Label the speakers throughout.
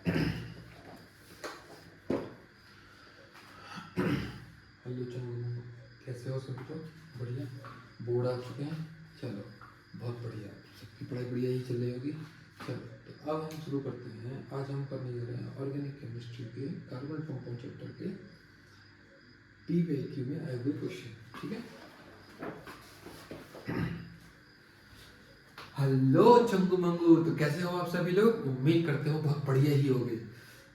Speaker 1: Hello Changu, कैसे हो सभी लोग? बढ़िया। बोर्ड आ चुके हैं। चलो बहुत बढ़िया, सबकी पढ़ाई बढ़िया ही चल रही होगी। चलो तो अब हम शुरू करते हैं। आज हम करने जा रहे हैं ऑर्गेनिक केमिस्ट्री के कार्बन कंपाउंड चैप्टर के PYQ में आए हुए क्वेश्चन। ठीक है। हेलो चंगू मंगू, तो कैसे हो आप सभी लोग? उम्मीद करते हो बहुत बढ़िया ही होगे।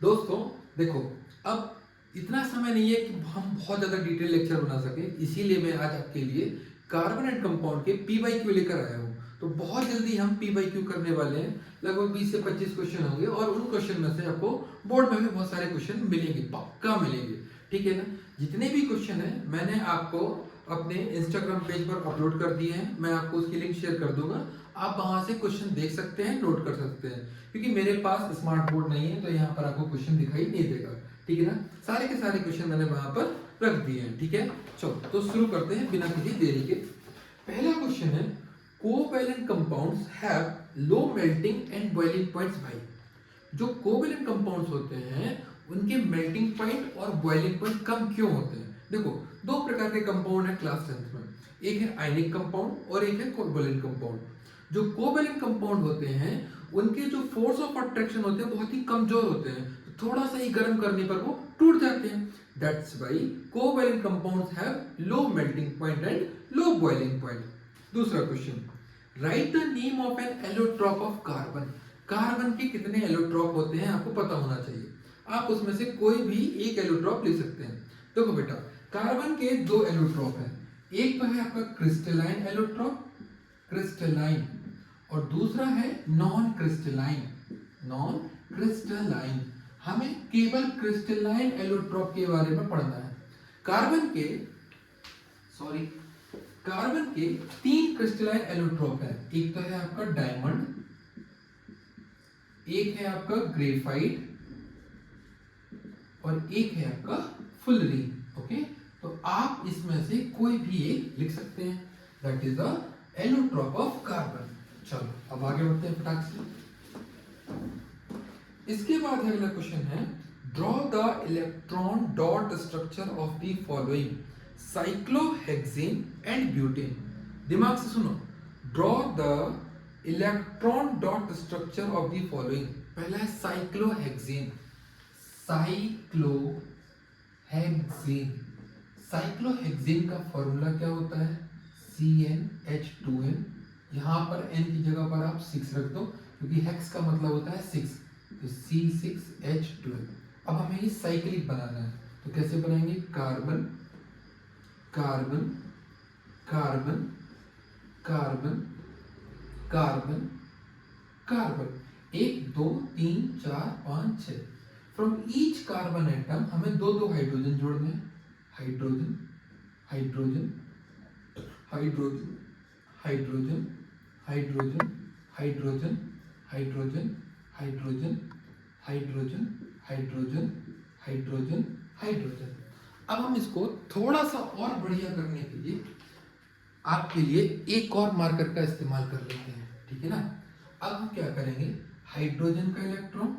Speaker 1: दोस्तों देखो, अब इतना समय नहीं है कि हम बहुत ज़्यादा डिटेल लेक्चर बना सकें, इसीलिए मैं आज आपके लिए कार्बन एंड कंपाउंड के PYQ लेकर आया हूँ। तो बहुत जल्दी हम PYQ करने वाले हैं, लगभग 20 से 25 क्वेश्चन होंगे और उन क्वेश्चन में से आपको बोर्ड में भी बहुत सारे क्वेश्चन मिलेंगे, पक्का मिलेंगे। ठीक है ना। जितने भी क्वेश्चन हैं मैंने आपको अपने इंस्टाग्राम पेज पर अपलोड कर दिए हैं, मैं आपको उसकी लिंक शेयर कर दूंगा। आप वहां से क्वेश्चन देख सकते हैं, नोट कर सकते हैं, क्योंकि मेरे पास स्मार्ट बोर्ड नहीं है तो यहाँ पर आपको क्वेश्चन दिखाई नहीं देगा। ठीक है ना। सारे के सारे क्वेश्चन मैंने वहां पर रख दिए हैं। ठीक है। चलो तो शुरू करते हैं बिना किसी देरी के। पहला क्वेश्चन है, covalent compounds have low melting and boiling points. भाई जो कोवैलेंट कंपाउंड्स होते हैं उनके मेल्टिंग पॉइंट और बॉइलिंग पॉइंट कम क्यों होते हैं? देखो, दो प्रकार के कंपाउंड है क्लास 10th में, एक है आयनिक कंपाउंड और एक है कोवैलेंट कंपाउंड। जो कोवैलेंट कंपाउंड होते हैं उनके जो फोर्स ऑफ अट्रैक्शन होते हैं बहुत ही कमजोर होते हैं, तो थोड़ा सा ही गर्म करने पर वो टूट जाते हैं। That's why covalent compounds have low melting point and low boiling point. दूसरा question, write the name of an allotrope of carbon. Carbon के कितने एलोट्रॉप होते हैं आपको पता होना चाहिए। आप उसमें से कोई भी एक एलोट्रॉप ले सकते हैं। देखो बेटा, कार्बन के दो एलोट्रॉप हैं, एक तो है आपका क्रिस्टलाइन एलोट्रॉप, क्रिस्टलाइन, और दूसरा है नॉन क्रिस्टलाइन, नॉन क्रिस्टलाइन। हमें केवल क्रिस्टलाइन एलोट्रॉप के बारे में पढ़ना है। कार्बन के 3 क्रिस्टलाइन एलोट्रॉप है, एक तो है आपका डायमंड, एक है आपका ग्रेफाइट और एक है आपका फुलरिन। ओके, तो आप इसमें से कोई भी एक लिख सकते हैं, that is the allotrope of carbon. चलो अब आगे बढ़ते हैं फटाक से। इसके बाद अगला क्वेश्चन है, draw the electron dot structure of the following cyclohexane and butane. दिमाग से सुनो, draw the electron dot structure of the following. पहला है साइक्लोहेक्सेन, साइक्लोहेक्सेन। साइक्लोहेक्सेन का फॉर्मूला क्या होता है? CnH2n। यहां पर n की जगह पर आप 6 रख दो, क्योंकि हेक्स का मतलब होता है 6, तो C6H12। अब हमें ये साइक्लिक बनाना है, तो कैसे बनाएंगे? Carbon carbon carbon carbon carbon carbon, 1 2 3 4 5 6। From each carbon atom हमें दो दो हाइड्रोजन जोड़ने हैं, hydrogen hydrogen hydrogen hydrogen hydrogen hydrogen hydrogen hydrogen hydrogen hydrogen hydrogen hydrogen. अब हम इसको थोड़ा सा और बढ़िया करने के लिए आपके लिए एक और मार्कर का इस्तेमाल कर लेते हैं। ठीक है ना। अब हम क्या करेंगे, हाइड्रोजन का इलेक्ट्रॉन,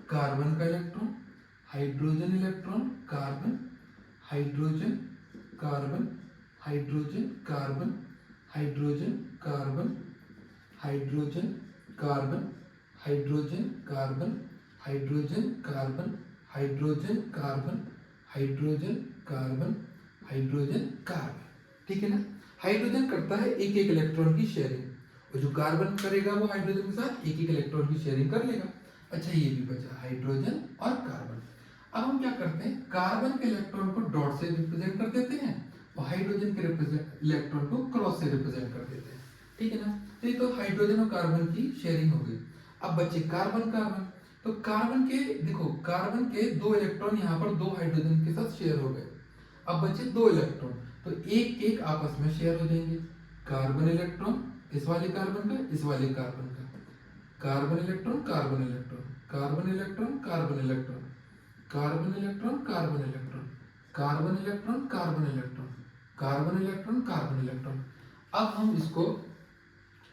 Speaker 1: कार्बन का electron, hydrogen electron, carbon, hydrogen carbon, hydrogen carbon, hydrogen carbon, hydrogen carbon, hydrogen carbon, hydrogen carbon, hydrogen carbon, hydrogen carbon, hydrogen carbon. ठीक है ना। हाइड्रोजन करता है एक एक इलेक्ट्रॉन की शेयरिंग, और जो कार्बन करेगा वो हाइड्रोजन के साथ एक एक इलेक्ट्रॉन की शेयरिंग कर लेगा। अच्छा, ये भी बचा हाइड्रोजन और कार्बन। अब हम क्या करते हैं, कार्बन के इलेक्ट्रॉन को डॉट से रिप्रेजेंट कर देते हैं और हाइड्रोजन के इलेक्ट्रॉन को क्रॉस से रिप्रेजेंट कर देते हैं। ठीक है ना। तो ये तो हाइड्रोजन और कार्बन की शेयरिंग हो गई। अब बचे कार्बन कार्बन, तो कार्बन के देखो, कार्बन के 2 इलेक्ट्रॉन यहाँ पर 2 हाइड्रोजन के साथ शेयर हो गए। अब बचे 2 इलेक्ट्रॉन, तो एक एक आपस में शेयर हो जाएंगे। कार्बन इलेक्ट्रॉन इस वाले कार्बन का, इस वाले कार्बन का, carbon electron carbon electron, carbon electron carbon electron, carbon electron carbon electron, carbon electron carbon electron, carbon electron carbon electron. अब हम इसको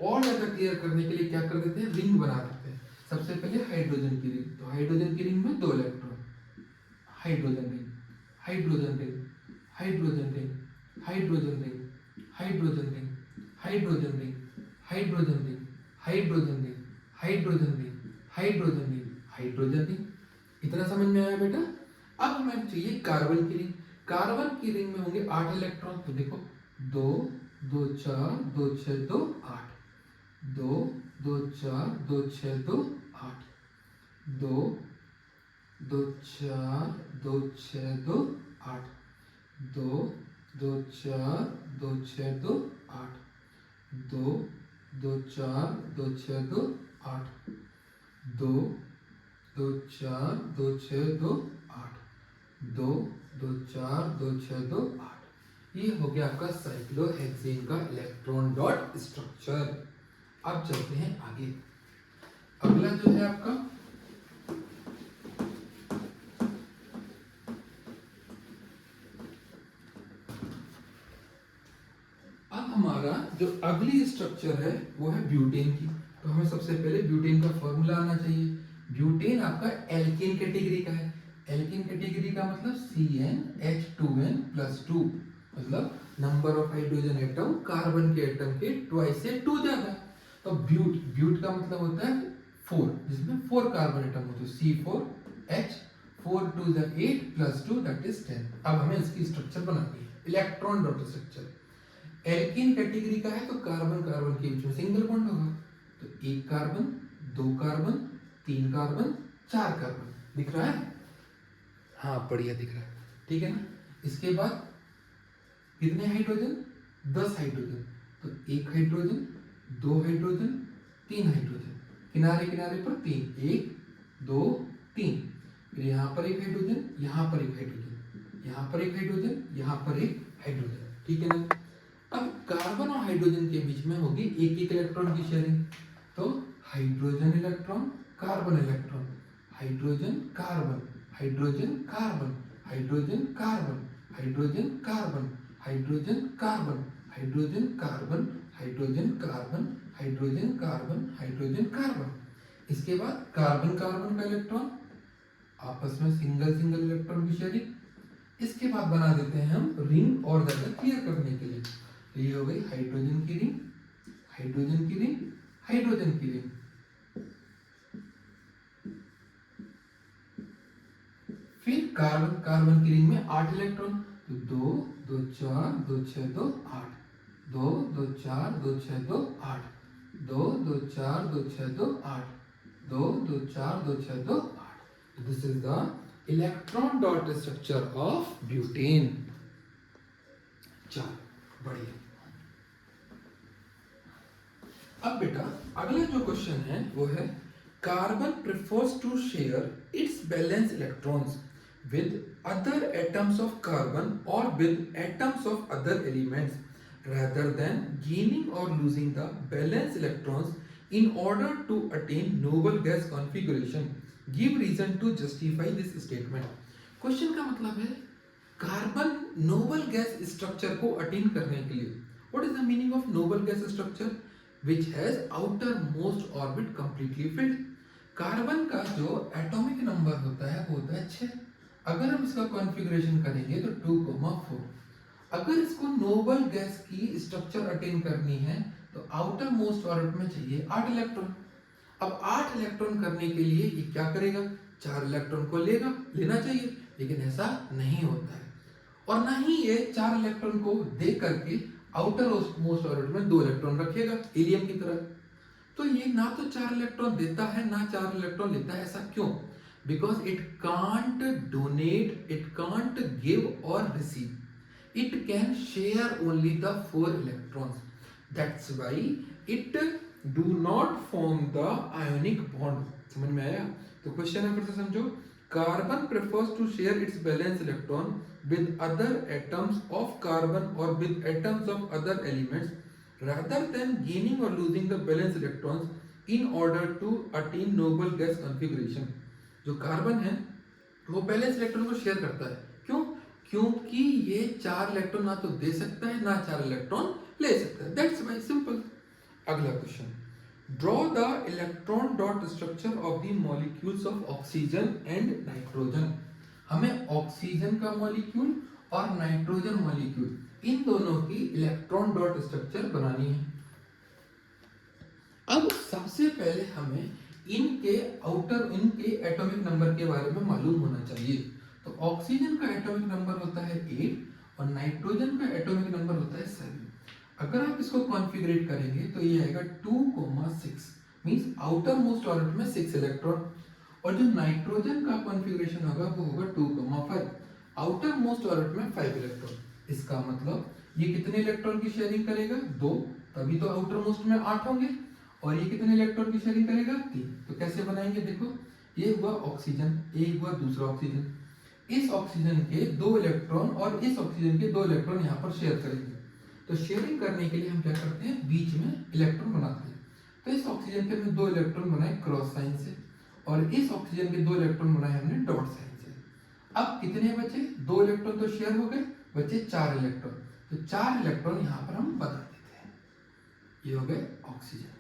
Speaker 1: और ज्यादा क्लियर करने के लिए क्या कर देते हैं, रिंग बना देते हैं। सबसे पहले हाइड्रोजन की रिंग, तो हाइड्रोजन की रिंग में 2 electron, hydrogen ring, hydrogen ring, hydrogen ring, hydrogen ring, hydrogen ring, hydrogen ring, hydrogen ring, hydrogen ring, hydrogen ring, hydrogen ring, hydrogen ring. इतना समझ में आया बेटा? अब हमें चाहिए कार्बन की रिंग। कार्बन की रिंग में होंगे 8 इलेक्ट्रॉन, तो देखो 2 2 4 2 6 2 8, 2 2 4 2 6 2 8, 2 2 4 2 6 2 8, 2 2 4 2 6 2 8, 2 2 4 2 6 2 8, 2 2 4 2 6 2 8, 2 2 4 2 6 2 8। ये हो गया आपका साइक्लोहेक्सेन का इलेक्ट्रॉन डॉट स्ट्रक्चर। अब चलते हैं आगे। अगला जो है आपका हमारा जो अगली स्ट्रक्चर है वो है ब्यूटेन की। तो हमें सबसे पहले ब्यूटेन का फॉर्मूला आना चाहिए। ब्यूटेन आपका एल्केन कैटेगरी का है। एल्केन कैटेगरी का मतलब CnH2n+2, मतलब number of hydrogen atom carbon के एटम के ट्वाइस से 2 ज्यादा। तो ब्यूट, ब्यूट का मतलब होता है 4, जिसमें 4 कार्बन एटम होते हैं। C4H 4 2 8 +2 that is 10। अब हमें इसकी स्ट्रक्चर बनानी है, electron dot structure. Alkene category का है तो कार्बन कार्बन के बीच में सिंगल बॉन्ड होगा, तो 1 कार्बन 2 कार्बन 3 कार्बन 4 कार्बन। दिख रहा है? हाँ बढ़िया दिख रहा है, ठीक है ना। इसके बाद कितने हाइड्रोजन? 10 हाइड्रोजन, तो 1 हाइड्रोजन 2 हाइड्रोजन 3 हाइड्रोजन, किनारे किनारे पर 3, 1 2 3, फिर यहाँ पर 1 हाइड्रोजन, यहाँ पर 1 हाइड्रोजन, यहाँ पर 1 हाइड्रोजन, यहाँ पर 1 हाइड्रोजन, ठीक है ना। अब कार्बन और हाइड्रोजन के बीच में होगी एक एक इलेक्ट्रॉन की शेयरिंग, तो hydrogen electron carbon electron, hydrogen carbon, hydrogen carbon, hydrogen carbon, hydrogen carbon, hydrogen carbon, hydrogen carbon, hydrogen carbon, hydrogen carbon, hydrogen carbon. इसके बाद कार्बन कार्बन का इलेक्ट्रॉन आपस में सिंगल सिंगल इलेक्ट्रॉन की शेयरिंग। इसके बाद बना देते हैं हम रिंग और ज्यादा क्लियर करने के लिए। तो ये हो गई हाइड्रोजन की रिंग, हाइड्रोजन की रिंग, हाइड्रोजन की रिंग। फिर कार्बन कार्बन की रिंग में 8 इलेक्ट्रॉन, तो 2 2 4 2 6 2 8, 2 2 4 2 6 2 8, 2 2 4 2 6 2 8, 2 2 4 2 6 2 8। This is the electron dot structure of butane. चलो बढ़िया। अब बेटा अगला जो क्वेश्चन है वो है carbon prefers to share its valence electrons with other atoms of carbon or with atoms of other elements rather than gaining or losing the valence electrons in order to attain noble gas configuration. Give reason to justify this statement. Question का मतलब है carbon noble gas structure को attain करने के लिए, what is the meaning of noble gas structure? which has outermost orbit completely filled. Carbon का जो atomic number होता है वो होता है 6। अगर हम इसका कॉन्फ़िगरेशन करेंगे तो 2,4। अगर इसको नोबल गैस की स्ट्रक्चर अटेन करनी है तो आउटर मोस्ट ऑर्बिट में चाहिए 8 इलेक्ट्रॉन। अब 8 इलेक्ट्रॉन करने के लिए ये क्या करेगा? 4 इलेक्ट्रॉन को लेना चाहिए, लेकिन ऐसा नहीं होता है। और ना ही ये 4 इलेक्ट्रॉन को दे करके आउटर मोस्ट ऑर्बिट में 2 इलेक्ट्रॉन रखेगा हीलियम की तरह। तो ये ना तो 4 इलेक्ट्रॉन देता है ना 4 इलेक्ट्रॉन लेता है। ऐसा क्यों? Because it can't donate, it can't give और receive, it can share only the 4 electrons. That's why it do not form the ionic bond. समझ में आया? तो क्वेश्चन है, फिर से समझो। Carbon prefers to share its valence electron with other atoms of carbon or with atoms of other elements rather than gaining or losing the valence electrons in order to attain noble gas configuration. जो carbon है वो balance electron को share करता है। क्यों? क्योंकि ये 4 electron ना तो दे सकता है ना 4 इलेक्ट्रॉन ले सकता है। That's why, simple. अगला question, draw the electron dot structure of the molecules of oxygen and nitrogen. हमें ऑक्सीजन का मॉलिक्यूल और नाइट्रोजन मॉलिक्यूल इन दोनों की इलेक्ट्रॉन डॉट स्ट्रक्चर बनानी है। अब सबसे पहले हमें इनके एटॉमिक नंबर के बारे में मालूम होना चाहिए। तो ऑक्सीजन का एटॉमिक नंबर होता है 8 और नाइट्रोजन का एटॉमिक नंबर होता है 7। अगर आप इसको कॉन्फ़िगरेट करेंगे तो ये आएगा 2,6 मींस आउटर मोस्ट ऑर्बिट में 6 इलेक्ट्रॉन, और जो नाइट्रोजन का कॉन्फ़िगरेशन होगा वो होगा 2,5 आउटर मोस्ट ऑर्बिट में 5 इलेक्ट्रॉन। इसका मतलब ये कितने इलेक्ट्रॉन की शेयरिंग करेगा? 2, तभी तो आउटर मोस्ट में 8 होंगे। और ये कितने इलेक्ट्रॉन की शेयरिंग करेगा? 3। तो कैसे बनाएंगे? देखो, ये हुआ ऑक्सीजन, ये हुआ दूसरा ऑक्सीजन। इस ऑक्सीजन के 2 इलेक्ट्रॉन और इस ऑक्सीजन के 2 इलेक्ट्रॉन यहाँ पर शेयर करेंगे। तो शेयरिंग करने के लिए हम क्या करते हैं? बीच में इलेक्ट्रॉन बनाते हैं। तो इस ऑक्सीजन के हमने 2 इलेक्ट्रॉन बनाए क्रॉस साइन से, और इस ऑक्सीजन के 2 इलेक्ट्रॉन बनाए हमने डॉट साइन से। अब कितने बचे? 2 इलेक्ट्रॉन तो शेयर हो गए, बचे 4 इलेक्ट्रॉन। तो 4 इलेक्ट्रॉन यहाँ पर हम बना देते हैं। ये हो गए ऑक्सीजन के,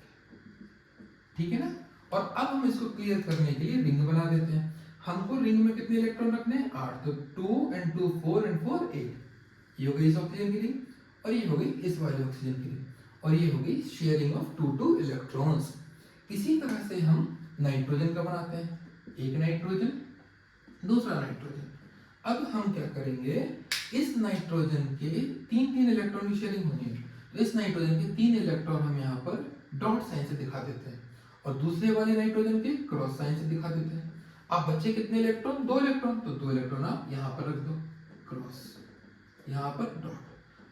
Speaker 1: ठीक है ना। और अब हम इसको क्लियर करने के लिए रिंग बना देते हैं। हमको रिंग में कितने इलेक्ट्रॉन रखने हैं? 8। तो 2 and 2 4 and 4 8। ये हो गई इस ऑक्सीजन की रिंग, और ये हो गई इस वाले ऑक्सीजन की रिंग, और ये हो गई शेयरिंग ऑफ 2 इलेक्ट्रॉन्स। इसी तरह से हम नाइट्रोजन का बनाते हैं, एक नाइट्रोजन दूसरा नाइट्रोजन। अब हम क्या करेंगे? इस नाइट्रोजन के 3 इलेक्ट्रॉन की शेयरिंग होनी है। तो इस नाइट्रोजन के 3 इलेक्ट्रॉन हम यहाँ पर डॉट साइन से दिखा देते हैं, और दूसरे वाले नाइट्रोजन के क्रॉस साइन से दिखा देते हैं। अब बच्चे कितने इलेक्ट्रॉन? 2 इलेक्ट्रॉन। तो 2 इलेक्ट्रॉन आप यहाँ पर रख दो, क्रॉस, यहाँ पर डॉट।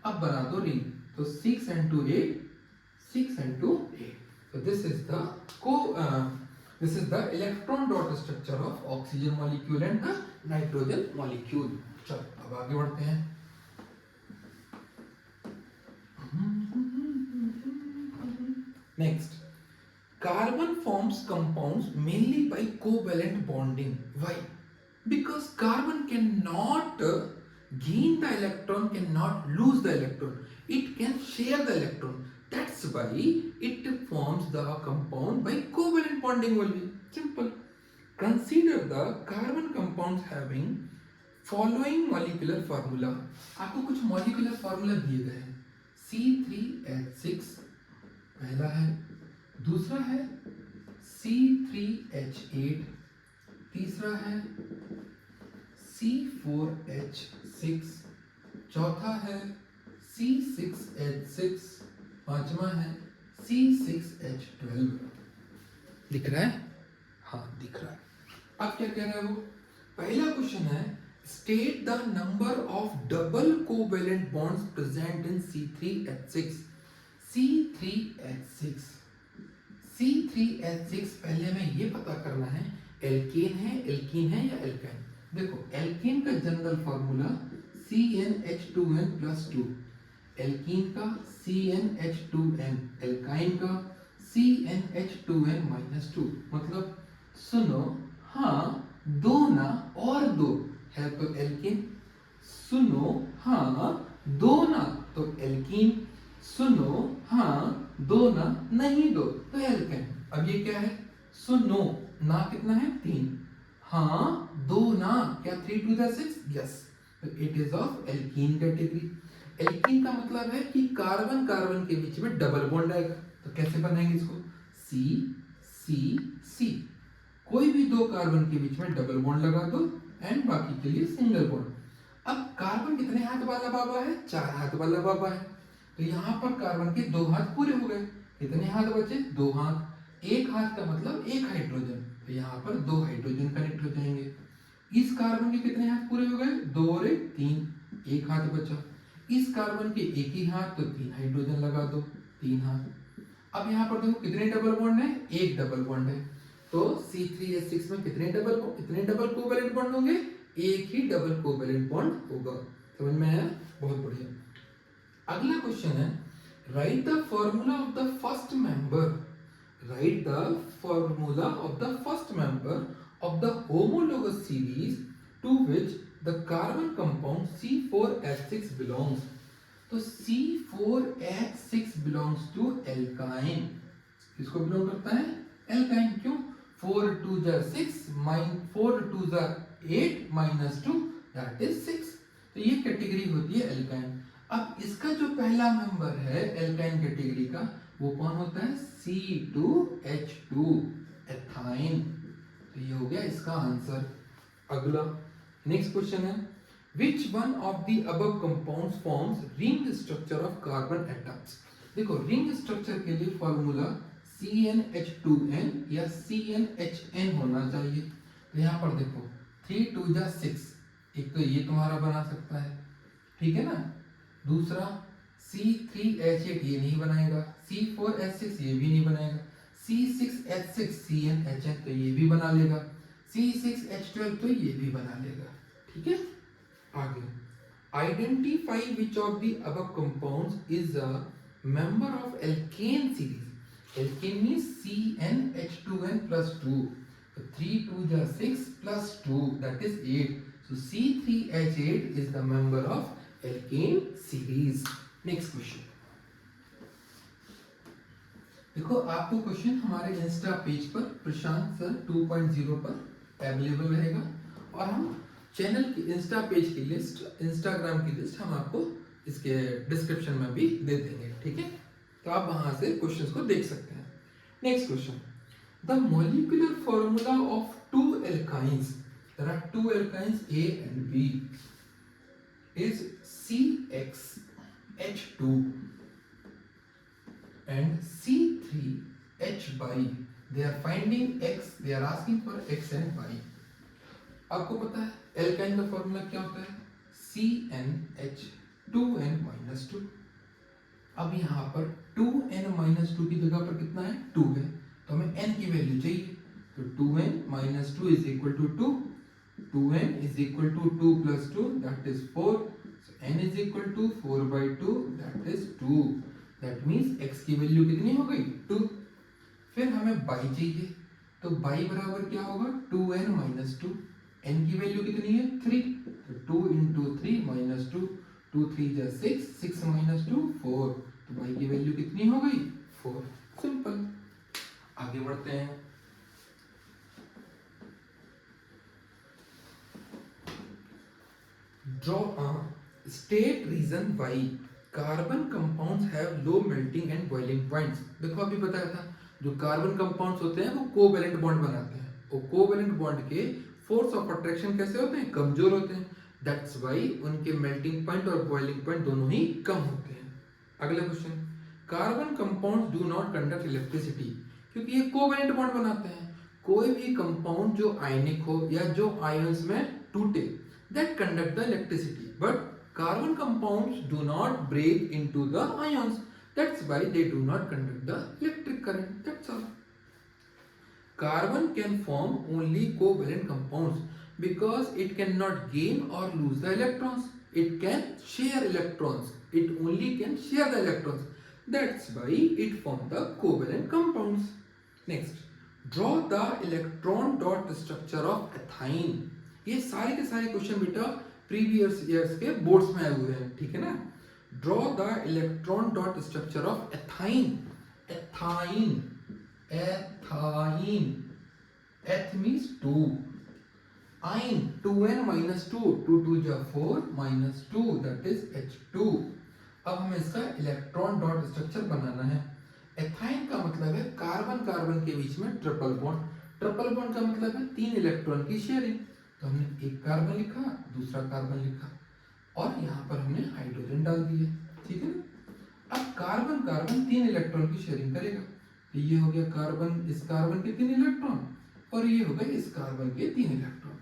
Speaker 1: अब बना दो रिंग। तो 6 and 2 8, 6 and 2 8। So this is the electron dot structure of oxygen molecule and the nitrogen molecule। चलो अब आगे बढ़ते हैं। Next, carbon forms compounds mainly by covalent bonding। Why? Because carbon cannot gain the electron, cannot lose the electron, it can share the electron। That's why it forms the compound by covalent bonding only। Simple। Consider the carbon compounds having following molecular formula। आपको कुछ molecular formula दिए गए हैं। C3H6 पहला है, दूसरा है C3H8, तीसरा है C4H6, चौथा है C6H6, पांचवा है C6H12। दिख रहा है? हाँ दिख रहा है। अब क्या कह रहा है वो? पहला क्वेश्चन है, state the number of double covalent bonds present in C3H6। C3H6 पहले हमें ये पता करना है एल्केन है या एल्काइन। देखो, एल्केन का जनरल फार्मूला CnH2n+2, एल्कीन का CnH2n, एल्काइन का CnH2n-2। मतलब सुनो, हाँ दो ना और दो है तो एल्कीन, सुनो हाँ दो ना तो एल्कीन, सुनो हाँ दो ना नहीं दो तो एल्केन। अब ये क्या है? सुनो, ना कितना है? 3, हाँ दो ना, क्या 3 to the 6? यस। तो it is of alkene category. Alkene का मतलब है कि कार्बन कार्बन के बीच में डबल बॉन्ड आएगा। तो कैसे बनाएंगे इसको? सी सी सी, कोई भी दो कार्बन के बीच में डबल बॉन्ड लगा दो एंड बाकी के लिए सिंगल बॉन्ड। अब कार्बन कितने हाथ वाला बाबा है? 4 हाथ वाला बाबा है। तो यहाँ पर कार्बन के 2 हाथ पूरे हो गए। कितने हाथ बचे? 2 हाथ। एक हाथ का मतलब एक हाइड्रोजन, तो यहाँ पर 2 हाइड्रोजन कनेक्ट हो जाएंगे। इस कार्बन के कितने हाथ पूरे हो गए? 2 और 1 3, एक हाथ बचा। इस कार्बन के एक ही हाथ, तो 3 हाइड्रोजन लगा दो, 3 हाथ। अब यहाँ पर देखो कितने डबल बॉन्ड है? एक डबल बॉन्ड है। तो C3H6 में कितने डबल कोवेलेंट बॉन्ड होंगे? एक ही डबल कोवेलेंट बॉन्ड होगा। समझ में आया? बहुत बढ़िया। अगला क्वेश्चन है, write the formula of the first member. Write the formula of the first member of the homologous series to which the carbon compound C4H6 belongs. तो C4H6 बिलोंग्स टू एल्काइन। किसको बिलोंग करता है? Alkyne. क्यों? 4 2 जा 6 4 2 जा 8 -2 that is 6। तो ये category होती है एल्काइन। अब इसका जो पहला मेंबर है एल्काइन कैटेगरी का वो कौन होता है? C2H2 ethyne. तो ये हो गया इसका आंसर। अगला नेक्स्ट क्वेश्चन है which one of the above compounds forms ring structure of carbon atoms. देखो रिंग स्ट्रक्चर के लिए फॉर्मूला CnH2n या CnHn होना चाहिए। तो यहाँ पर देखो 3 2 जा 6, एक तो ये तुम्हारा बना सकता है, ठीक है ना। दूसरा C3H8 ये नहीं बनाएगा, C4H6 ये भी नहीं बनाएगा, C6H6 CnHn तो ये भी बना लेगा, C6H12 तो ये भी बना लेगा, ठीक है। आगे identify which of the above compounds is a member of alkane series. Alkane means CnH2n plus 2. So 3 2 ja 6 plus 2 that is 8. So C3H8 is the member of alkane series. Next question. देखो आपको question हमारे Insta page पर प्रशांत sir 2.0 पर available रहेगा और हम channel की Insta page की लिस्ट, इंस्टाग्राम की लिस्ट हम आपको इसके डिस्क्रिप्शन में भी दे देंगे, ठीक है। तो आप वहां से क्वेश्चंस को देख सकते हैं। Next question the molecular formula of two alkynes, there are two alkynes A and B is CxH2 and C3H. They are finding X, they are asking for X and Y। आपको पता है alkyne का formula क्या होता है? CnH2n-2। अब यहाँ पर 2n-2 की जगह पर कितना है? 2 है, तो हमें n की वैल्यू चाहिए। तो 2n-2 is equal to 2, 2n is equal to 2 plus 2 that is 4, so n is equal to 4/2 that is 2। That means x की वैल्यू कितनी हो गई? 2। फिर हमें y चाहिए, तो y बराबर क्या होगा? 2n-2। n की वैल्यू कितनी है? 3, तो 2 into 3 minus 2, 2 3 जा 6, 6 minus 2 4, तो y की वैल्यू कितनी हो गई? 4। सिंपल। आगे बढ़ते हैं। Draw state reason why carbon compounds have low melting and boiling points. देखो अभी बताया था जो कार्बन कंपाउंड्स होते हैं वो कोवैलेंट बॉन्ड बनाते हैं, और कोवैलेंट बॉन्ड के फोर्स ऑफ अट्रैक्शन कैसे होते हैं? कमजोर होते हैं। दैट्स व्हाई उनके मेल्टिंग पॉइंट और बॉइलिंग पॉइंट दोनों ही कम होते हैं। अगला question carbon compounds do not conduct electricity, क्योंकि ये कोवैलेंट बॉन्ड बनाते हैं। कोई भी कंपाउंड जो आयनिक हो या जो आयंस में टूटे that conduct the electricity, but carbon compounds do not break into the ions, that's why they do not conduct the electric current. That's all. Carbon can form only covalent compounds because it cannot gain or lose the electrons. It can share electrons. It only can share the electrons. That's why it forms the covalent compounds. Next, draw the electron dot structure of ethine. ये सारे के सारे question बेटा previous years के boards में आए हुए हैं, ठीक है ना। Draw the electron dot structure of ethine. Ethine. Ethine. Eth means 2. Ine 2n-2, 2 2 जा 4 minus 2 that is H2। अब हमें इसका इलेक्ट्रॉन डॉट स्ट्रक्चर बनाना है। एथाइन का मतलब है कार्बन कार्बन के बीच में ट्रिपल बॉन्ड। ट्रिपल बॉन्ड का मतलब है 3 इलेक्ट्रॉन की शेयरिंग। तो हमने एक कार्बन लिखा, दूसरा कार्बन लिखा और यहाँ पर हमने हाइड्रोजन डाल दिए, ठीक है ना। अब कार्बन कार्बन 3 इलेक्ट्रॉन की शेयरिंग करेगा, तो ये हो गया कार्बन, इस कार्बन के 3 इलेक्ट्रॉन और ये हो गया इस कार्बन के 3 इलेक्ट्रॉन।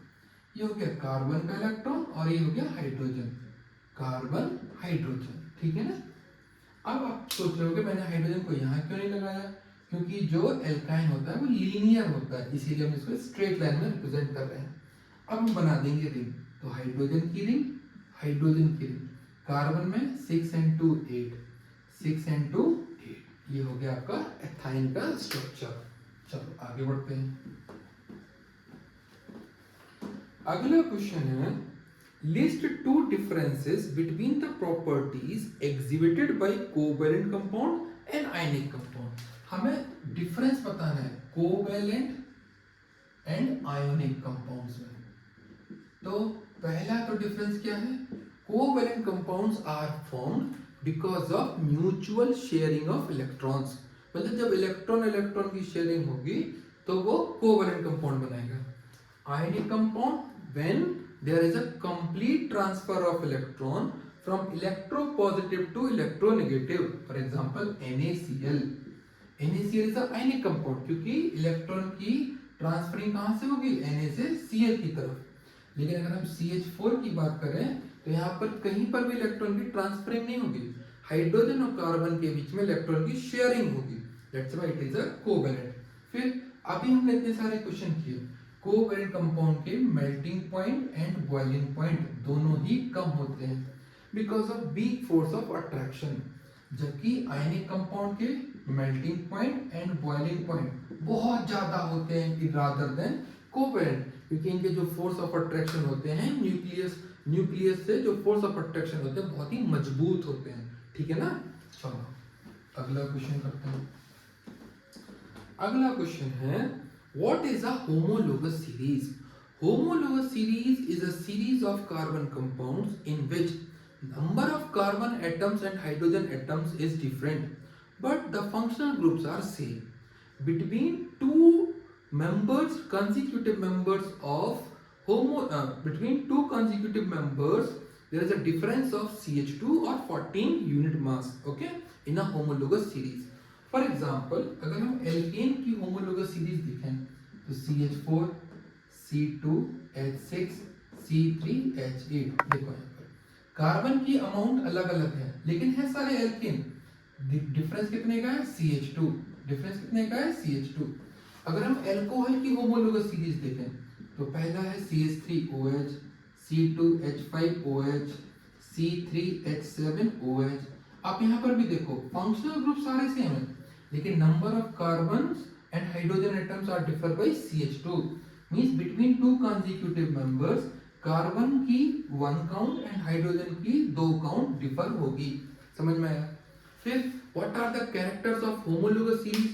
Speaker 1: ये हो गया कार्बन का इलेक्ट्रॉन और ये हो गया हाइड्रोजन, कार्बन हाइड्रोजन, ठीक है ना। अब आप सोच रहे हो कि मैंने हाइड्रोजन को यहाँ क्यों नहीं लगाया, क्योंकि जो एल्काइन होता है वो लीनियर होता है, इसीलिए हम इसको स्ट्रेट लाइन में रिप्रेजेंट कर रहे हैं। अब हम बना देंगे रिंग, तो हाइड्रोजन की रिंग, हाइड्रोजन की रिंग, कार्बन में 6 and 2 8, 6 and 2 8, ये हो गया आपका एथाइन का स्ट्रक्चर। चलो आगे बढ़ते हैं। अगला क्वेश्चन है list 2 differences between the properties exhibited by covalent compound and ionic compound। हमें डिफरेंस बताना है कोवेलेंट एंड आयोनिक कंपाउंड्स में। तो पहला तो डिफरेंस क्या है, covalent compounds are formed because of mutual sharing of electrons. मतलब जब इलेक्ट्रॉन इलेक्ट्रॉन की शेयरिंग होगी तो वो कोवेलेंट कंपाउंड बनाएगा। Ionic compound when there is a complete transfer of electron from electropositive to electronegative. For example NaCl। NaCl is a ionic compound क्योंकि electron की transferring कहां से होगी, Na से Cl की तरफ। लेकिन अगर हम CH4 की बात करें तो यहाँ पर कहीं पर भी इलेक्ट्रॉन की ट्रांसफरिंग नहीं होगी, हाइड्रोजन और कार्बन के बीच में इलेक्ट्रॉन की शेयरिंग होगी। That's why it is a covalent. फिर अभी हमने इतने सारे क्वेश्चन किए, कोवेलेंट कंपाउंड के melting point and boiling point दोनों ही कम होते हैं because of weak force of attraction, जबकि आयनिक कंपाउंड के melting point and boiling point बहुत ज्यादा होते हैं रादर देन कोवेलेंट, क्योंकि इनके जो फोर्स ऑफ अट्रैक्शन होते हैं न्यूक्लियस से जो फोर्स ऑफ अट्रैक्शन होते हैं बहुत ही मजबूत होते हैं। ठीक है ना। चलो अगला क्वेश्चन करते हैं। अगला क्वेश्चन है what is a homologous series. Homologous series is a series of carbon compounds in which number of carbon atoms and hydrogen atoms is different but the functional groups are same between two members consecutive members of between two consecutive members there is a difference of CH2 or 14 unit mass, okay, in a homologous series. For example अगर हम alkene की homologous series देखें तो CH4 C2H6 C3H8 देखो carbon की amount अलग अलग है लेकिन है सारे एल्केन। डिफरेंस कितने का है, CH2। डिफरेंस कितने का है, CH2। अगर हम अल्कोहल की होमोलोगस सीरीज देखें तो पहला है CH3OH C2H5OH C3H7OH। आप यहाँ पर भी देखो फंक्शनल ग्रुप सारे सेम है लेकिन number of carbon and hydrogen atoms are differ by CH2 means between two consecutive members carbon की 1 काउंट एंड हाइड्रोजन की 2 काउंट डिफर होगी। समझ में आया। फिर what are the characters of homologous series.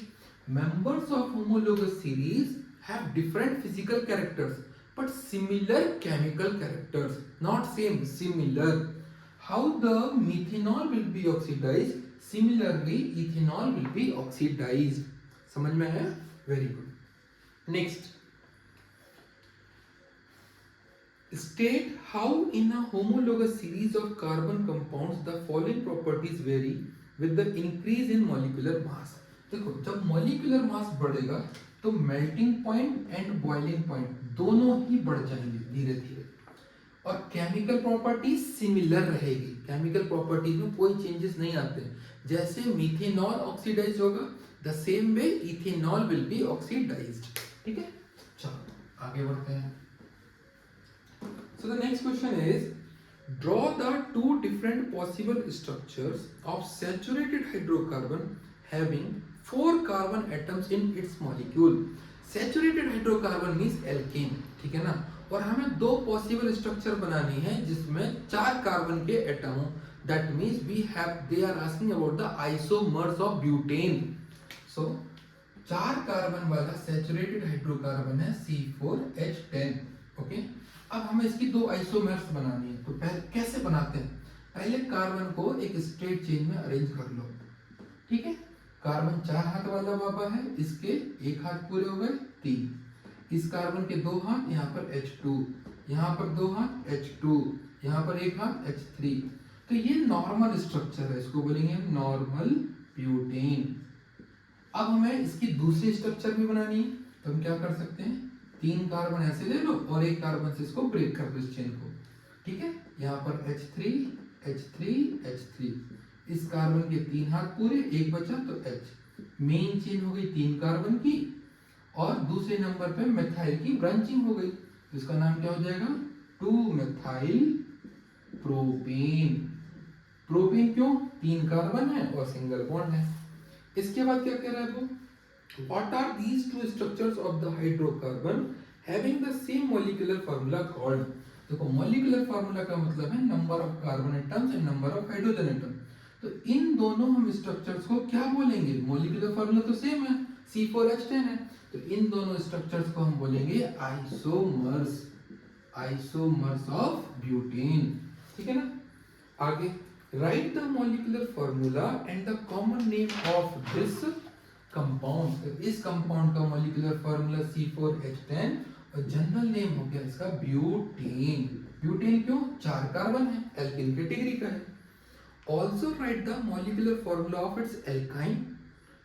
Speaker 1: Members of homologous series have different physical characters but similar chemical characters, not same, similar. How the methanol will be oxidized, similarly ethanol will be oxidized. समझ में है, very good. Next, state how in a homologous series of carbon compounds the following properties vary with the increase in molecular mass. देखो जब molecular mass बढ़ेगा तो melting point and boiling point दोनों ही बढ़ जाएंगे धीरे धीरे और केमिकल प्रॉपर्टी सिमिलर रहेगी। केमिकल प्रॉपर्टीज में कोई चेंजेस नहीं आते। जैसे मीथेनॉल ऑक्सीडाइज होगा the same way ethanol will be oxidized. ठीक है, चलो आगे बढ़ते हैं। So the next question is draw the two different possible structures of saturated hydrocarbon having 4 carbon atoms in its molecule. Saturated hydrocarbon means alkane, ठीक है ना। और हमें दो पॉसिबल स्ट्रक्चर बनानी है जिसमें 4 कार्बन के एटम हो। That means we have they are asking about the isomers of butane. So 4 carbon वाला सैचुरेटेड हाइड्रोकार्बन है C4H10। ओके, अब हमें इसकी दो आइसोमर्स बनानी है। तो पहले कैसे बनाते हैं, पहले कार्बन को एक स्ट्रेट चेन में अरेंज कर लो। ठीक है, कार्बन 4 हाथ वाला बाबा है, इसके 1 हाथ पूरे हो गए 3। इस कार्बन के 2 हाथ, यहाँ पर H2, यहाँ पर 2 हाथ H2, यहाँ पर 1 हाथ H3। तो ये नॉर्मल स्ट्रक्चर है, इसको बोलेंगे हम नॉर्मल ब्यूटेन। अब हमें इसकी दूसरी स्ट्रक्चर भी बनानी है तो हम क्या कर सकते हैं, 3 कार्बन ऐसे ले लो और 1 कार्बन से इसको ब्रेक कर दो इस चेन को। ठीक है, यहाँ पर H3 H3 H3, इस कार्बन के 3 हाथ पूरे, 1 बचा तो H। मेन चेन हो गई 3 कार्बन की और दूसरे नंबर पे मेथाइल की ब्रांचिंग हो गई, इसका नाम क्या हो जाएगा 2-मेथाइल प्रोपेन। प्रोपेन क्यों, 3 कार्बन है और सिंगल बॉन्ड है। इसके बाद क्या कह रहा है वो, what are these two structures of the hydrocarbon having the same molecular formula called. देखो मॉलिक्यूलर फार्मूला का मतलब है number of carbon atoms and number of hydrogen atom. तो इन दोनों हम स्ट्रक्चर्स को क्या बोलेंगे, मॉलिक्यूलर फार्मूला तो सेम है, C4H10 है। तो इन दोनों स्ट्रक्चर्स को हम बोलेंगे आइसोमर्स, आइसोमर्स ऑफ ब्यूटेन। ठीक है ना। आगे, right the molecular formula and the common name of this compound. तो इस कंपाउंड का मॉलिक्यूलर फॉर्मूला C4H10 और जनरल नेम हो गया इसका ब्यूटेन। ब्यूटेन क्यों? 4 कार्बन है, एल्केन कैटेगरी का है। Also right the molecular formula of its alkyne.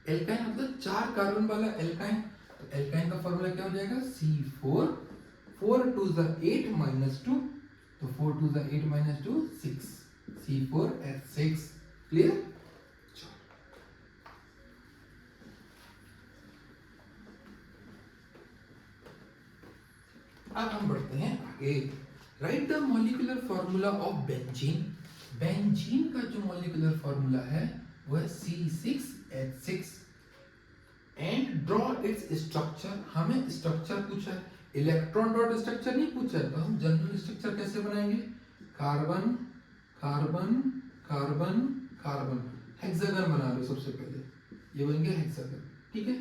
Speaker 1: Alkyne मतलब 4 कार्बन वाला एल्काइन। तो एल्काइन का फॉर्मूला क्या हो जाएगा? C4, 4 2 8 -2, तो 4 2 8 -2 6, C4H6। क्लियर? अब हम बढ़ते हैं आगे। Right the molecular formula of benzene. Benzene का जो मॉलिक्यूलर फॉर्मूला है वो है C6H6 and draw its structure. हमें स्ट्रक्चर पूछा है, इलेक्ट्रॉन डॉट स्ट्रक्चर नहीं पूछा है। तो हम जनरल स्ट्रक्चर कैसे बनाएंगे? Carbon carbon carbon carbon, hexagon बना लो सबसे पहले, ये बन गया हेक्सागन। ठीक है।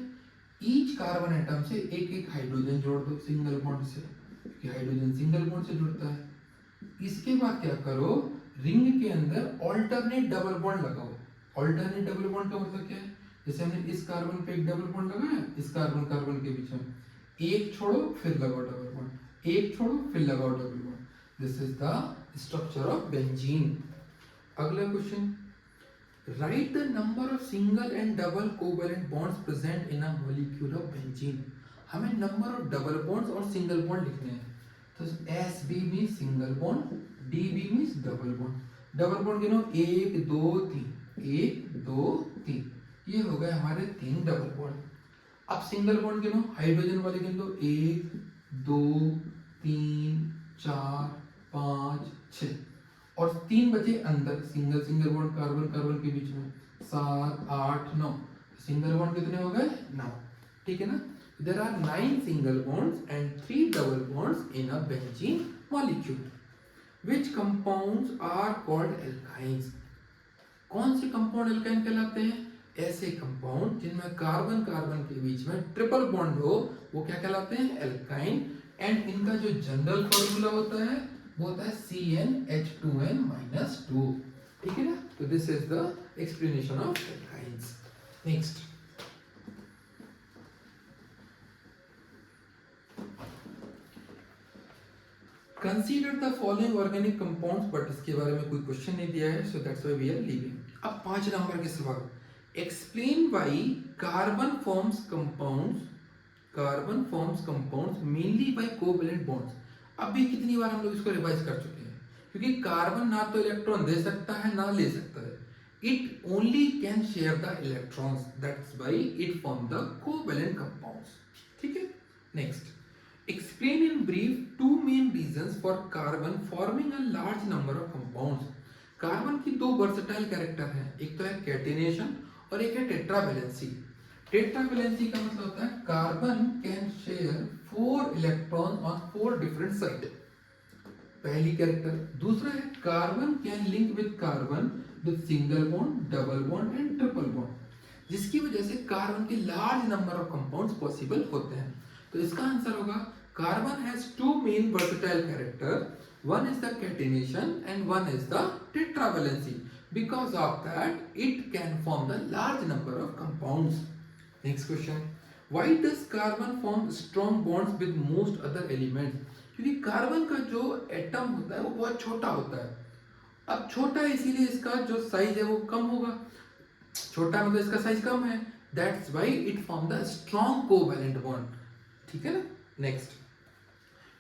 Speaker 1: ईच कार्बन एटम से एक एक हाइड्रोजन जोड़ दो सिंगल बॉन्ड से, क्योंकि हाइड्रोजन सिंगल बॉन्ड से जुड़ता है। इसके बाद क्या करो? रिंग के अंदर ऑल्टरनेट डबल बॉन्ड लगाओ। ऑल्टरनेट डबल बॉन्ड का मतलब क्या है? जैसे हमने इस कार्बन पे एक डबल बॉन्ड लगाया, इस कार्बन कार्बन के बीच में एक छोड़ो फिर लगाओ डबल बॉन्ड, एक छोड़ो फिर लगाओ double bond. This is the structure of benzene. अगला question, write the number of single and double covalent bonds present in a molecule of benzene. हमें नंबर ऑफ डबल बॉन्ड्स और सिंगल बॉन्ड लिखने हैं। तो SB means single bond, DB means double bond. Double bond गिनो 1 2 3, 1 2 3, ये हो गए हमारे 3 डबल बॉन्ड। अब सिंगल बॉन्ड गिनो, हाइड्रोजन वाले गिन लो 1 2 3 4 5 6, और 3 बचे अंदर single single bond carbon carbon के बीच में 7 8 9। सिंगल बॉन्ड कितने हो गए? 9। ठीक है ना। There are 9 single bonds and 3 double bonds in a benzene molecule. Which compounds are called alkynes? कौन से कंपाउंड एल्काइन कहलाते हैं? ऐसे कंपाउंड जिनमें कार्बन कार्बन के बीच में ट्रिपल बॉन्ड हो, वो क्या कहलाते हैं? एल्काइन। एंड इनका जो जनरल फॉर्मूला होता है वो होता है CnH2n-2। ठीक है ना। तो this is the explanation of alkynes. Next, consider the following organic compounds, but इसके बारे में कोई क्वेश्चन नहीं दिया है, so that's why we are leaving. अब 5 नंबर के सवाल, explain why carbon forms compounds mainly by covalent bonds. अब भी कितनी बार हम लोग इसको रिवाइज कर चुके हैं, क्योंकि कार्बन ना तो इलेक्ट्रॉन दे सकता है ना ले सकता है। It only can share the electrons, that's why it form the covalent compounds. ठीक है। Next, explain in brief 2 main reasons for carbon forming a large number of compounds. Carbon की 2 वर्सेटाइल कैरेक्टर हैं, एक तो है कैटिनेशन और एक है टेट्रावैलेंसी। टेट्रावैलेंसी का मतलब होता है carbon can share 4 electron on 4 different side, पहली कैरेक्टर। दूसरा है carbon can link with carbon with single bond, double bond and triple bond, जिसकी वजह से कार्बन के large number of compounds possible होते हैं। तो इसका आंसर होगा carbon has 2 main versatile character, one is the catenation and one is the tetravalency. Because of that, it can form the large number of compounds. Next question, why does carbon form strong bonds with most other elements? क्योंकि carbon का जो atom होता है वो बहुत छोटा होता है। अब छोटा है इसीलिए इसका जो साइज है वो कम होगा, छोटा मतलब इसका साइज कम है, that's why it form the strong covalent bond. ठीक है ना। Next,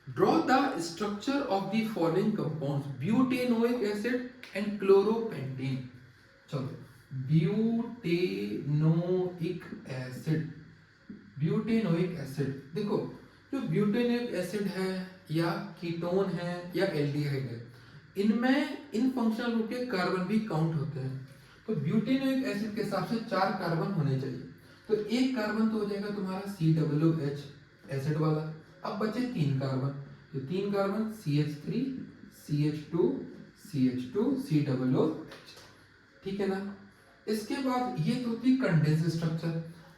Speaker 1: draw the structure of the following compounds, butanoic acid and chloropentene. चलो, ब्यूटेनोइक एसिड, ब्यूटेनोइक एसिड। देखो, जो ब्यूटेनोइक एसिड है या कीटोन है या एल्डिहाइड है, इनमें इन फंक्शनल ग्रुप के कार्बन भी काउंट होते हैं। तो ब्यूटेनोइक एसिड के हिसाब से 4 कार्बन होने चाहिए। तो एक कार्बन तो हो जाएगा तुम्हारा COOH एसिड वाला। अब बचे 3 कार्बन, तो 3 carbon CH3 CH2 CH2 COOH। ठीक है ना। इसके बाद ये तो थी कंडेंस स्ट्रक्चर।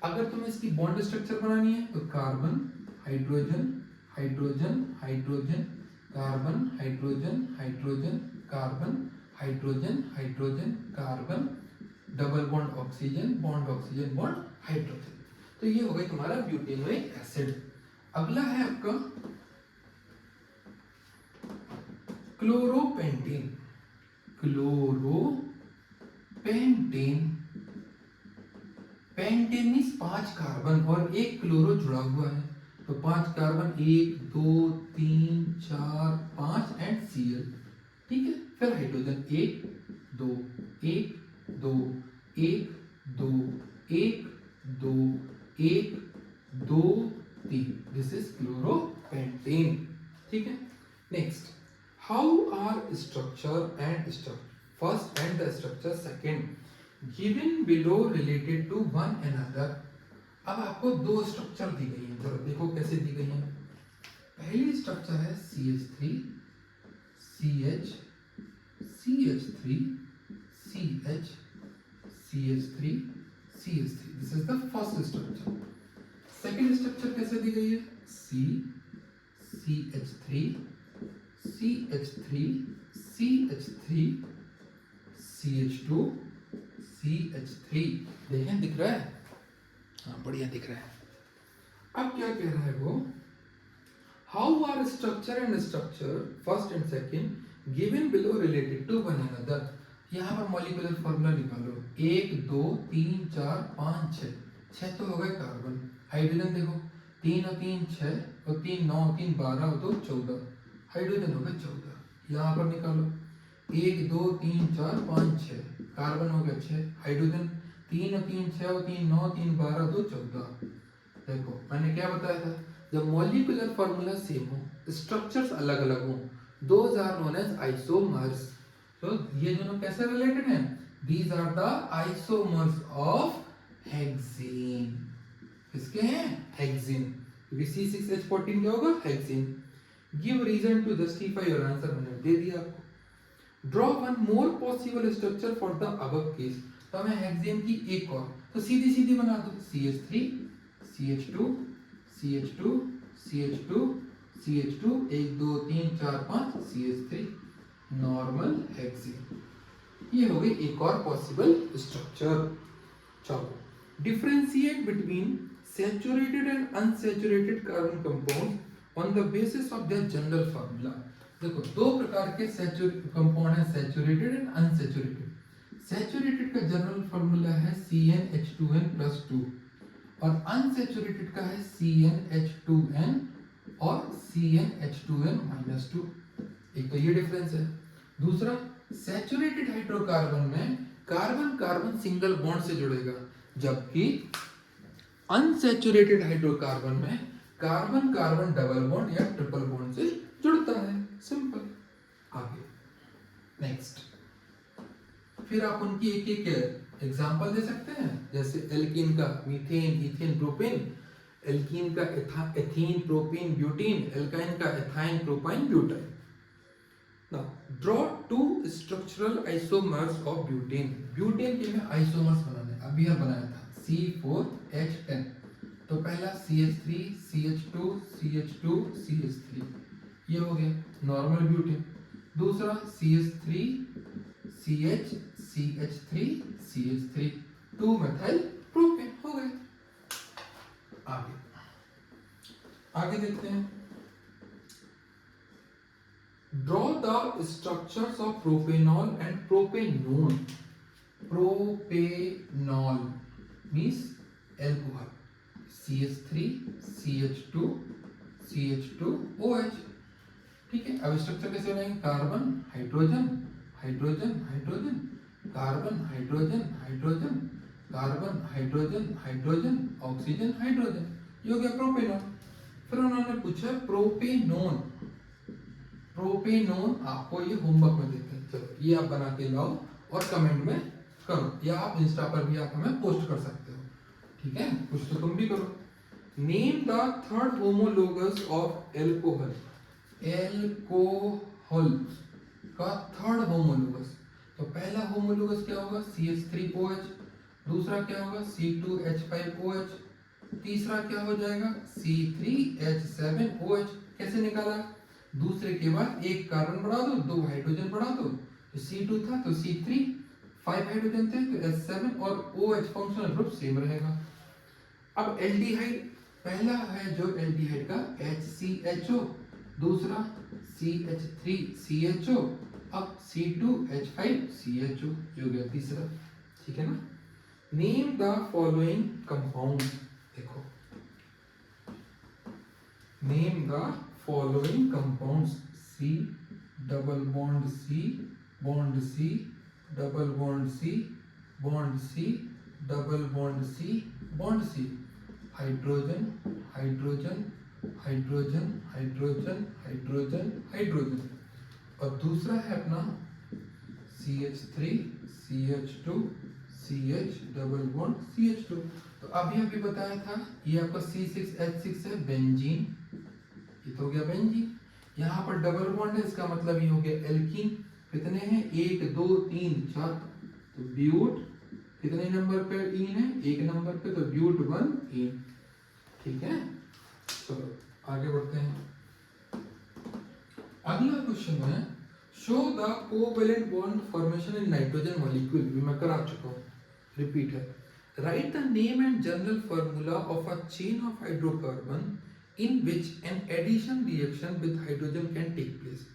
Speaker 1: अगर तुम्हें इसकी बॉन्ड स्ट्रक्चर बनानी है तो carbon hydrogen hydrogen hydrogen carbon hydrogen hydrogen carbon hydrogen hydrogen carbon double bond oxygen bond hydrogen. तो ये हो गई तुम्हारा ब्यूटेनोइक एसिड। अगला है आपका क्लोरोपेंटेन। क्लोरोपेंटेन, पेंटेन मींस 5 कार्बन और एक क्लोरो जुड़ा हुआ है, तो 5 कार्बन 1 2 3 4 5 एंड Cl। ठीक है, फिर हाइड्रोजन 1 2 1 2 1 2 1 2 1 2 3, दिस इज क्लोरोपेंटेन। ठीक है, next, how are structure and first and the structure second given below related to one another. अब आपको दो स्ट्रक्चर दी गई हैं, जरा देखो कैसे दी गई हैं। पहली स्ट्रक्चर है CH3 CH CH3 CH CH3 CH3, this is the first structure. Second structure कैसे दी गई है? CH3 CH3 CH3 CH2 CH3। देखें दिख रहा है? हाँ, बढ़िया दिख रहा है। अब क्या कह रहा है वो, how are structure and structure first and second given below related to one another. यहाँ पर मॉलिक्यूलर फॉर्मूला निकालो, 1 2 3 4 5 6, 6 तो हो गए कार्बन। हाइड्रोजन देखो, 3 और 3 6 और 3 9 3 12 और 2 14, हाइड्रोजन हो गए 14। यहाँ पर निकालो 1 2 3 4 5 6, कार्बन हो गया 6, हाइड्रोजन 3 और 3 6 और 3 9 3 12 2 14। देखो मैंने क्या बताया था, जब मॉलिक्यूलर फार्मूला सेम हो, स्ट्रक्चर्स अलग अलग हो, those are known as isomers. तो ये दोनों कैसे रिलेटेड हैं? These are the isomers of hexane. किसके हैं? हेक्सेन, क्योंकि C6H14 क्या होगा? Hexane. Give reason to justify your answer, मैंने दे दिया आपको। Draw one more possible structure for the above case. तो हमें हेक्सेन की एक और, तो सीधी सीधी बना दो, CH3 CH2 CH2 CH2 CH2 1 2 3 4 5 CH3, normal hexane. ये हो गई एक और पॉसिबल स्ट्रक्चर। चलो, differentiate between saturated and unsaturated carbon compound on the basis of their general formula. देखो दो प्रकार के कंपाउंड है, सैचुरेटेड एंड अनसैचुरेटेड। सैचुरेटेड का जनरल फार्मूला है CnH2n+2 और अनसैचुरेटेड का है CnH2n और CnH2n-2। एक तो ये डिफरेंस है। दूसरा, सैचुरेटेड हाइड्रोकार्बन में कार्बन कार्बन सिंगल बॉन्ड से जुड़ेगा, जबकि अनसैचुरेटेड हाइड्रोकार्बन में कार्बन कार्बन डबल बॉन्ड या ट्रिपल बॉन्ड से जुड़ता है। सिंपल। आगे नेक्स्ट, फिर आप उनकी एक एक एग्जांपल दे सकते हैं, जैसे एल्कीन का मीथेन इथेन प्रोपेन, एल्कीन का एथीन प्रोपेन ब्यूटेन, एल्काइन का ethyne propyne butyne. Now, draw two structural isomers of butane. Butane के में आइसोमर्स बनाने, अभी हम बनाया था C4H10। तो पहला CH3 CH2 CH2 CH3, ये हो गया नॉर्मल ब्यूटेन। दूसरा CH3 CH CH3 CH3, 2 methyl propane हो गए। आगे आगे देखते हैं। Draw the structures of propanol and propanone. Propanol means alcohol. CH3 CH2 CH2OH। ठीक है, अब स्ट्रक्चर कैसे बनाएंगे? Carbon hydrogen hydrogen hydrogen, carbon hydrogen hydrogen, carbon hydrogen hydrogen, oxygen hydrogen, ये हो गया प्रोपेनॉल। फिर उन्होंने पूछा प्रोपेनोन। प्रोपेनोन आपको ये होमवर्क में देते हैं, चलो ये आप बना के लाओ और कमेंट में करो, या आप इंस्टा पर भी आप हमें पोस्ट कर सकते हो। ठीक है, कुछ तो तुम भी करो। Name the third homologous of alcohol. Alcohol का थर्ड होमोलोगस, तो पहला होमोलोगस क्या होगा? CH3OH, दूसरा क्या होगा C2H5OH, तीसरा क्या हो जाएगा C3H7OH। कैसे निकाला? दूसरे के बाद एक कार्बन बढ़ा दो, दो हाइड्रोजन बढ़ा दो, तो C2 था तो C3, 5 हाइड्रोजन थे तो H7 और OH फंक्शनल ग्रुप सेम रहेगा। अब एल्डिहाइड, पहला है जो एल्डिहाइड का HCHO, दूसरा CH3CHO, अब C2H5CHO, ये हो गया तीसरा। ठीक है ना? नेम द फॉलोइंग कंपाउंड, देखो name the following compounds, C double bond C bond C double bond C bond C double bond C bond C, hydrogen hydrogen hydrogen hydrogen hydrogen hydrogen, और दूसरा है अपना CH3 CH2 CH double bond CH2। तो अभी बताया था ये आपका C6H6 है, बेंजीन, ये तो हो गया बेंजीन। यहाँ पर डबल बॉन्ड है, इसका मतलब ये हो गया एल्कीन। कितने हैं? 1 2 3 4, तो ब्यूट कितने नंबर पे इन है? 1 नंबर पे, तो ब्यूट 1 इन। ठीक है, चलो आगे बढ़ते हैं। अगला क्वेश्चन है show the covalent bond formation in nitrogen molecule, मैं करा चुका हूँ, रिपीट है। Write the name and general formula of a chain of hydrocarbon in which an addition reaction with hydrogen can take place.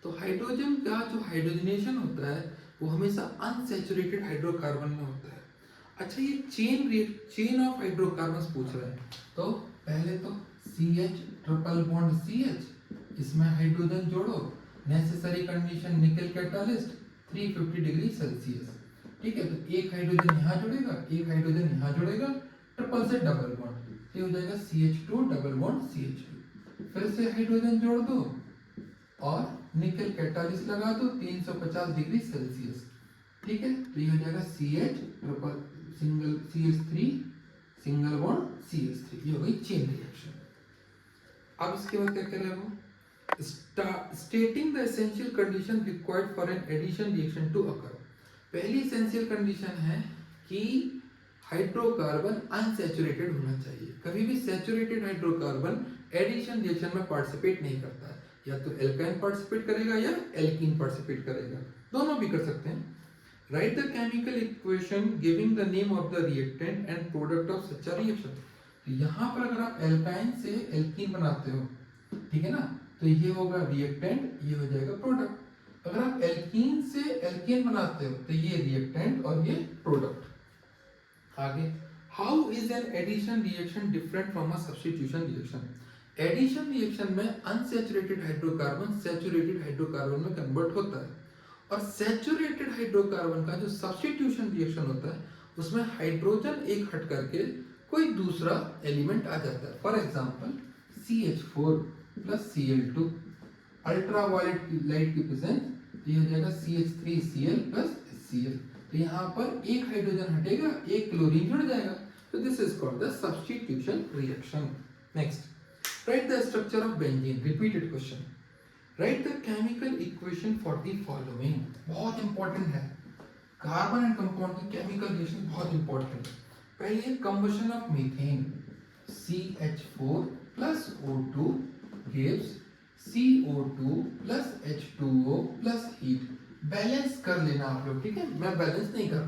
Speaker 1: तो hydrogen का जो hydrogenation होता है वो हमेशा अनसैचुरेटेड हाइड्रोकार्बन में होता है। अच्छा, ये चेन ऑफ हाइड्रोकार्बन पूछ रहे हैं, तो पहले तो CH ट्रिपल बॉन्ड CH, इसमें हाइड्रोजन जोड़ो, नेसेसरी कंडीशन निकल कैटालिस्ट 350 डिग्री सेल्सियस। ठीक है, तो एक हाइड्रोजन यहाँ जुड़ेगा, एक हाइड्रोजन यहाँ जुड़ेगा, ट्रिपल से डबल बॉन्ड, ये हो जाएगा CH2 डबल बॉन्ड CH2। फिर से हाइड्रोजन जोड़ दो और निकल कैटालिस्ट लगा दो 350 डिग्री सेल्सियस। ठीक है, तो ये हो जाएगा CH triple single CH3 single bond CH3, ये हो गई चेन रिएक्शन। अब इसके बाद क्या करें वो? Stating the essential condition required for an addition reaction to occur। पहली essential condition है कि हाइड्रोकार्बन अनसैचुरेटेड होना चाहिए। कभी भी सैचुरेटेड हाइड्रोकार्बन एडिशन रिएक्शन में पार्टिसिपेट नहीं करता है, या तो एल्काइन पार्टिसिपेट करेगा या एल्कीन पार्टिसिपेट करेगा, दोनों भी कर सकते हैं। Right the chemical equation giving the name of the reactant and product of such a reaction. यहाँ पर अगर आप एल्काइन से एल्कीन बनाते हो, ठीक है ना, तो ये होगा रिएक्टेंट, ये हो जाएगा प्रोडक्ट। अगर आप एल्कीन से एल्केन बनाते हो तो ये रिएक्टेंट और ये प्रोडक्ट। आगे, how is an addition reaction different from a substitution reaction. Addition reaction में अनसैचुरेटेड हाइड्रोकार्बन सैचुरेटेड हाइड्रोकार्बन में कन्वर्ट होता है, और सैचुरेटेड हाइड्रोकार्बन का जो सब्स्टिट्यूशन रिएक्शन होता है उसमें हाइड्रोजन एक हट करके कोई दूसरा एलिमेंट आ जाता है। For example CH4 plus Cl2, ultraviolet light की प्रेजेंस, ये हो जाएगा CH3Cl प्लस Cl। तो यहाँ पर एक हाइड्रोजन हटेगा, एक क्लोरीन जुड़ जाएगा, तो this is called the substitution reaction. Next, right the structure of benzene, repeated question. Write the chemical equation for the following, बहुत इंपॉर्टेंट है, कार्बन एंड कंपाउंड की केमिकल रिएक्शन बहुत इंपॉर्टेंट है। पहले combustion of methane, CH4 plus O2 gives CO2 plus H2O plus heat. Balance कर लेना आप लोग, ठीक है, मैं बैलेंस नहीं कर रहा।